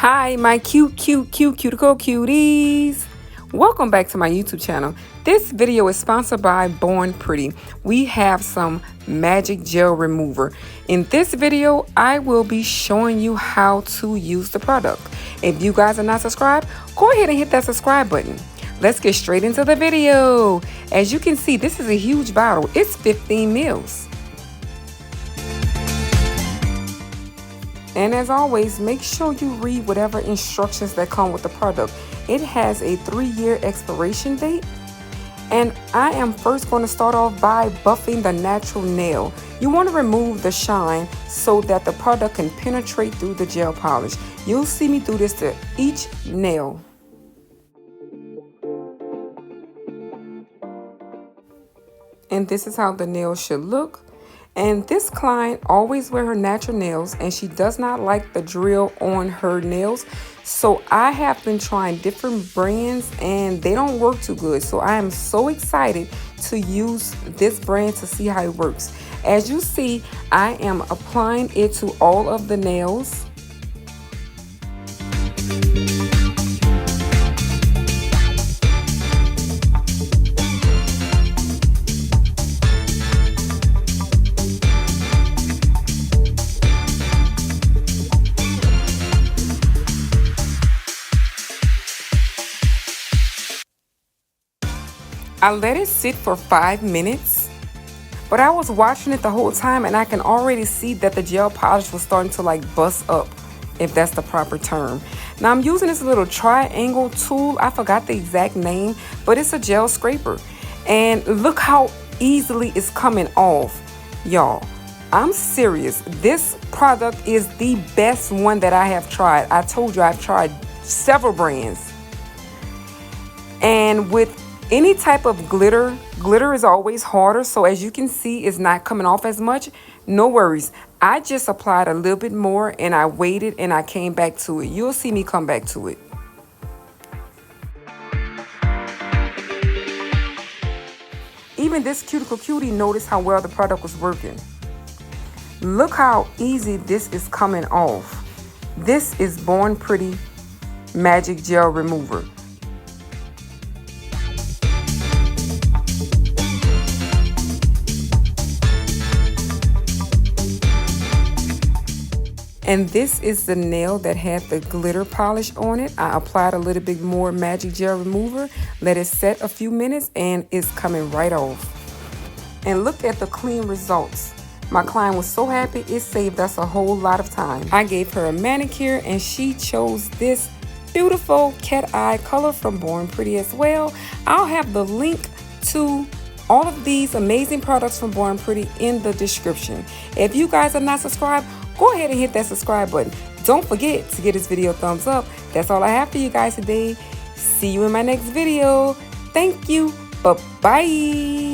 Hi, my cuticle cuties. Welcome back to my YouTube channel. This video is sponsored by Born Pretty. We have some magic gel remover. In this video, I will be showing you how to use the product. If you guys are not subscribed, go ahead and hit that subscribe button. Let's get straight into the video. As you can see, this is a huge bottle. It's 15 mils. And as always, make sure you read whatever instructions that come with the product. It has a 3-year expiration date. And I am first going to start off by buffing the natural nail. You want to remove the shine so that the product can penetrate through the gel polish. You'll see me do this to each nail. And this is how the nail should look. And this client always wear her natural nails and she does not like the drill on her nails. So I have been trying different brands and they don't work too good. So I am so excited to use this brand to see how it works. As you see, I am applying it to all of the nails. I let it sit for 5 minutes, but I was watching it the whole time and I can already see that the gel polish was starting to like bust up, if that's the proper term. Now I'm using this little triangle tool. I forgot the exact name, but it's a gel scraper. And look how easily it's coming off, y'all. I'm serious. This product is the best one that I have tried. I told you I've tried several brands. And with any type of glitter is always harder. So as you can see, it's not coming off as much. No worries. I just applied a little bit more and I waited and I came back to it. You'll see me come back to it. Even this cuticle cutie noticed how well the product was working. Look how easy this is coming off. This is Born Pretty Magic Gel Remover. And this is the nail that had the glitter polish on it. I applied a little bit more magic gel remover, let it set a few minutes, and it's coming right off. And look at the clean results. My client was so happy, it saved us a whole lot of time. I gave her a manicure and she chose this beautiful cat eye color from Born Pretty as well. I'll have the link to all of these amazing products from Born Pretty in the description. If you guys are not subscribed, go ahead and hit that subscribe button. Don't forget to give this video a thumbs up. That's all I have for you guys today. See you in my next video. Thank you. Bye-bye.